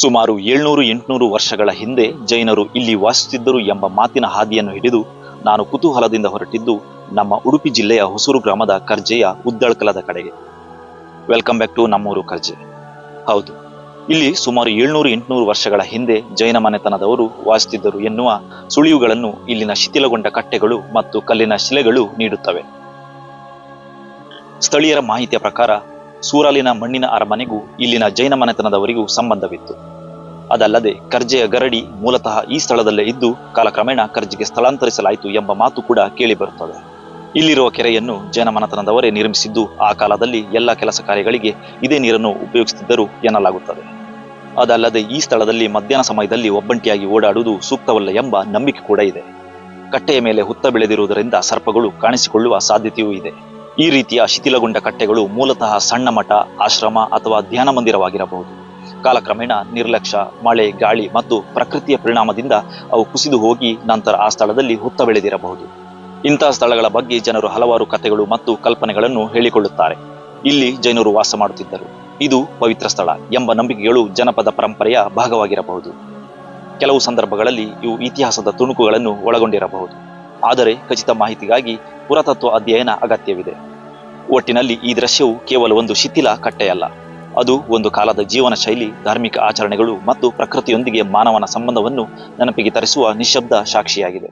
ಸುಮಾರು 700-800 ವರ್ಷಗಳ ಹಿಂದೆ ಜೈನರು ಇಲ್ಲಿ ವಾಸಿಸುತ್ತಿದ್ದರು ಎಂಬ ಮಾತಿನ ಹಾದಿಯನ್ನು ಹಿಡಿದು ನಾನು ಕುತೂಹಲದಿಂದ ಹೊರಟಿದ್ದು ನಮ್ಮ ಉಡುಪಿ ಜಿಲ್ಲೆಯ ಹೊಸೂರು ಗ್ರಾಮದ ಕರ್ಜೆಯ ಉದ್ದಳ್ಕಲದ ಕಡೆಗೆ. ವೆಲ್ಕಮ್ ಬ್ಯಾಕ್ ಟು ನಮ್ಮೂರು ಕರ್ಜೆ. ಹೌದು, ಇಲ್ಲಿ ಸುಮಾರು 700-800 ವರ್ಷಗಳ ಹಿಂದೆ ಜೈನ ಮನೆತನದವರು ವಾಸಿಸುತ್ತಿದ್ದರು ಎನ್ನುವ ಸುಳಿವುಗಳನ್ನು ಇಲ್ಲಿನ ಶಿಥಿಲಗೊಂಡ ಕಟ್ಟೆಗಳು ಮತ್ತು ಕಲ್ಲಿನ ಶಿಲೆಗಳು ನೀಡುತ್ತವೆ. ಸ್ಥಳೀಯರ ಮಾಹಿತಿಯ ಪ್ರಕಾರ ಸೂರಾಲಿನ ಮಣ್ಣಿನ ಅರಮನೆಗೂ ಇಲ್ಲಿನ ಜೈನ ಮನೆತನದವರಿಗೂ ಸಂಬಂಧವಿತ್ತು. ಅದಲ್ಲದೆ ಕರ್ಜೆಯ ಗರಡಿ ಮೂಲತಃ ಈ ಸ್ಥಳದಲ್ಲೇ ಇದ್ದು ಕಾಲಕ್ರಮೇಣ ಕರ್ಜೆಗೆ ಸ್ಥಳಾಂತರಿಸಲಾಯಿತು ಎಂಬ ಮಾತು ಕೂಡ ಕೇಳಿಬರುತ್ತದೆ. ಇಲ್ಲಿರುವ ಕೆರೆಯನ್ನು ಜೈನ ಮನೆತನದವರೇ ನಿರ್ಮಿಸಿದ್ದು ಆ ಕಾಲದಲ್ಲಿ ಎಲ್ಲ ಕೆಲಸ ಕಾರ್ಯಗಳಿಗೆ ಇದೇ ನೀರನ್ನು ಉಪಯೋಗಿಸುತ್ತಿದ್ದರು ಎನ್ನಲಾಗುತ್ತದೆ. ಅದಲ್ಲದೆ ಈ ಸ್ಥಳದಲ್ಲಿ ಮಧ್ಯಾಹ್ನ ಸಮಯದಲ್ಲಿ ಒಬ್ಬಂಟಿಯಾಗಿ ಓಡಾಡುವುದು ಸೂಕ್ತವಲ್ಲ ಎಂಬ ನಂಬಿಕೆ ಕೂಡ ಇದೆ. ಕಟ್ಟೆಯ ಮೇಲೆ ಹುತ್ತ ಬೆಳೆದಿರುವುದರಿಂದ ಸರ್ಪಗಳು ಕಾಣಿಸಿಕೊಳ್ಳುವ ಸಾಧ್ಯತೆಯೂ ಇದೆ. ಈ ರೀತಿಯ ಶಿಥಿಲಗೊಂಡ ಕಟ್ಟೆಗಳು ಮೂಲತಃ ಸಣ್ಣ ಮಠ, ಆಶ್ರಮ ಅಥವಾ ಧ್ಯಾನ ಮಂದಿರವಾಗಿರಬಹುದು. ಕಾಲಕ್ರಮೇಣ ನಿರ್ಲಕ್ಷ್ಯ, ಮಳೆ, ಗಾಳಿ ಮತ್ತು ಪ್ರಕೃತಿಯ ಪರಿಣಾಮದಿಂದ ಅವು ಕುಸಿದು ಹೋಗಿ ನಂತರ ಆ ಸ್ಥಳದಲ್ಲಿ ಹುತ್ತ ಬೆಳೆದಿರಬಹುದು. ಇಂತಹ ಸ್ಥಳಗಳ ಬಗ್ಗೆ ಜನರು ಹಲವಾರು ಕಥೆಗಳು ಮತ್ತು ಕಲ್ಪನೆಗಳನ್ನು ಹೇಳಿಕೊಳ್ಳುತ್ತಾರೆ. ಇಲ್ಲಿ ಜೈನರು ವಾಸ ಮಾಡುತ್ತಿದ್ದರು, ಇದು ಪವಿತ್ರ ಸ್ಥಳ ಎಂಬ ನಂಬಿಕೆಗಳು ಜನಪದ ಪರಂಪರೆಯ ಭಾಗವಾಗಿರಬಹುದು. ಕೆಲವು ಸಂದರ್ಭಗಳಲ್ಲಿ ಇವು ಇತಿಹಾಸದ ತುಣುಕುಗಳನ್ನು ಒಳಗೊಂಡಿರಬಹುದು. ಆದರೆ ಖಚಿತ ಮಾಹಿತಿಗಾಗಿ ಪುರಾತತ್ವ ಅಧ್ಯಯನ ಅಗತ್ಯವಿದೆ. ಒಟ್ಟಿನಲ್ಲಿ ಈ ದೃಶ್ಯವು ಕೇವಲ ಒಂದು ಶಿಥಿಲ ಕಟ್ಟೆಯಲ್ಲ, ಅದು ಒಂದು ಕಾಲದ ಜೀವನ ಶೈಲಿ, ಧಾರ್ಮಿಕ ಆಚರಣೆಗಳು ಮತ್ತು ಪ್ರಕೃತಿಯೊಂದಿಗೆ ಮಾನವನ ಸಂಬಂಧವನ್ನು ನೆನಪಿಗೆ ತರಿಸುವ ನಿಶ್ಶಬ್ದ ಸಾಕ್ಷಿಯಾಗಿದೆ.